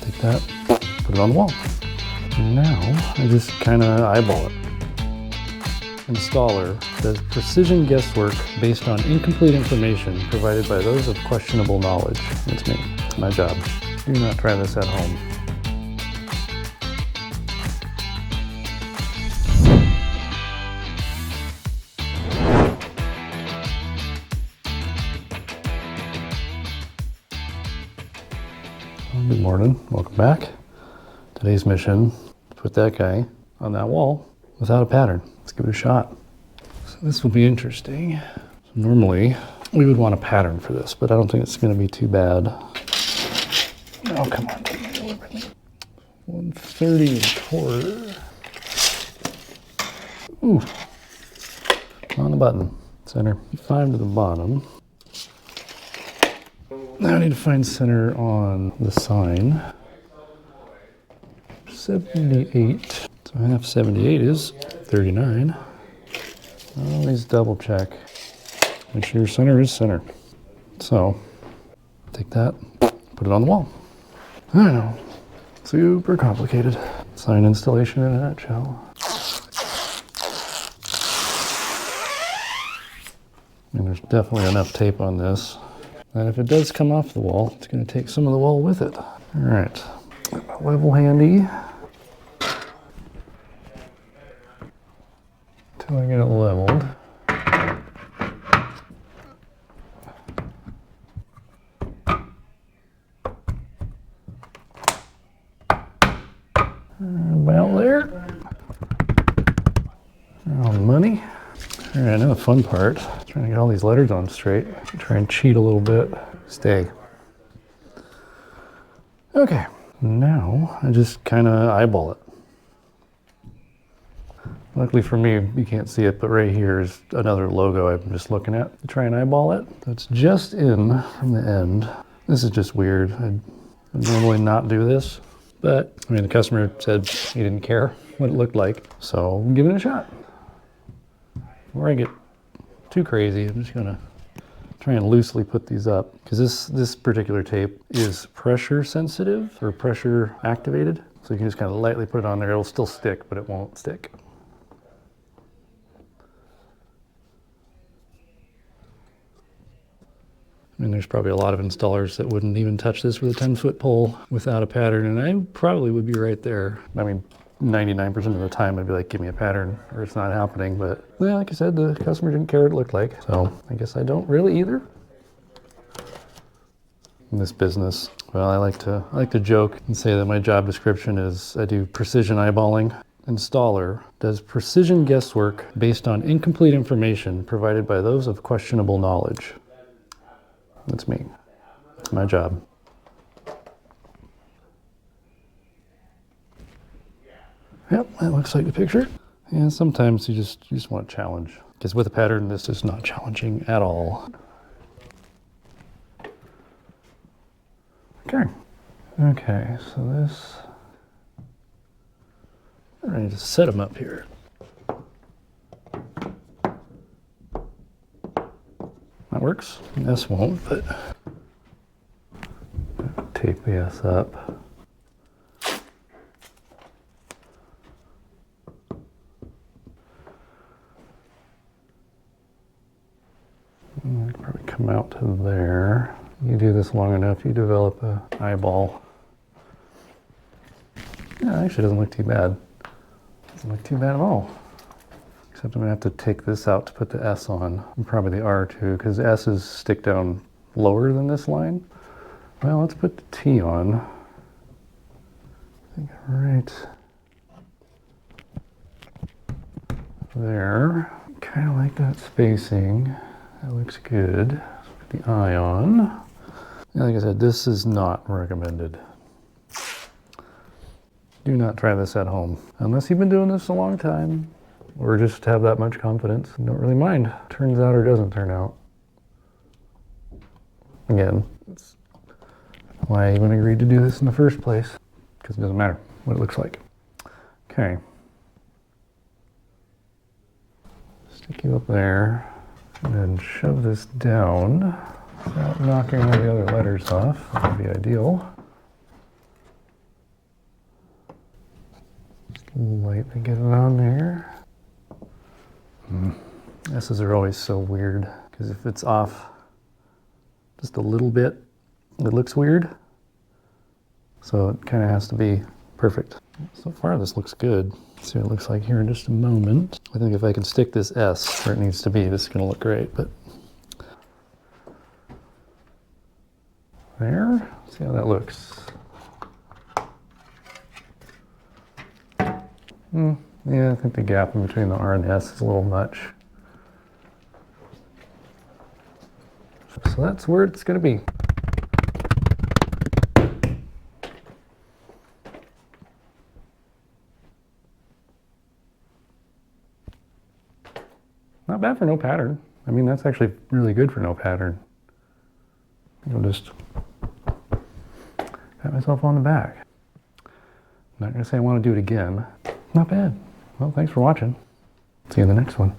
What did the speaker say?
Take that, put it on the wall. And now I just kind of eyeball it. Installer does precision guesswork based on incomplete information provided by those of questionable knowledge. That's me. It's my job. Do not try this at home. Good morning, welcome back. Today's mission, put that guy on that wall without a pattern. Let's give it a shot. So this will be interesting. So normally we would want a pattern for this, but I don't think it's gonna be too bad. Oh, come on, take it deliberately. 130 1/4. Ooh, on the button, center. 5 to the bottom. Now I need to find center on the sign. 78. So half 78 is 39. Always double check. Make sure your center is center. So take that, put it on the wall. I know, super complicated. Sign installation in a nutshell. And there's definitely enough tape on this. And if it does come off the wall, it's going to take some of the wall with it. All right, level handy. Until I get it leveled. About there. Oh, money. All right, now the fun part. Trying to get all these letters on straight. Try and cheat a little bit. Stay. Okay, now I just kind of eyeball it. Luckily for me, you can't see it, but right here is another logo I'm just looking at to try and eyeball it. It's just in from the end. This is just weird. I'd normally not do this, but I mean, the customer said he didn't care what it looked like, so I'm giving it a shot. Before I get too crazy, I'm just gonna try and loosely put these up because this particular tape is pressure sensitive or pressure activated. So you can just kind of lightly put it on there. It'll still stick, but it won't stick. I mean, there's probably a lot of installers that wouldn't even touch this with a 10-foot pole without a pattern, and I probably would be right there. I mean, 99% of the time I'd be like, give me a pattern or it's not happening. But yeah, like I said, the customer didn't care what it looked like. So I guess I don't really either. In this business, well, I like to joke and say that my job description is I do precision eyeballing. Installer does precision guesswork based on incomplete information provided by those of questionable knowledge. That's me. That's my job. Yep, that looks like the picture. And sometimes you just want a challenge. Because with a pattern, this is not challenging at all. Okay, so this, I need to set them up here. That works. This won't, but tape the S up. Probably come out to there. You do this long enough, you develop a eyeball. Yeah, it actually doesn't look too bad. Doesn't look too bad at all. Except I'm gonna have to take this out to put the S on, and probably the R too, because S's stick down lower than this line. Well, let's put the T on. I think right there. Kind of like that spacing. That looks good. Let's put the I on. Yeah, like I said, this is not recommended. Do not try this at home. Unless you've been doing this a long time, or just have that much confidence. You don't really mind. Turns out or doesn't turn out. Again, that's why I even agreed to do this in the first place, because it doesn't matter what it looks like. Okay. Stick you up there, and then shove this down without knocking all the other letters off. That would be ideal. light to get it on there. S's are always so weird because if it's off just a little bit, it looks weird. So it kind of has to be perfect. So far this looks good. Let's see what it looks like here in just a moment. I think if I can stick this S where it needs to be, this is going to look great. But there, see how that looks. Yeah, I think the gap in between the R and S is a little much. So that's where it's going to be. Not bad for no pattern. I mean, that's actually really good for no pattern. I'll just pat myself on the back. I'm not going to say I want to do it again. Not bad. Well, thanks for watching. See you in the next one.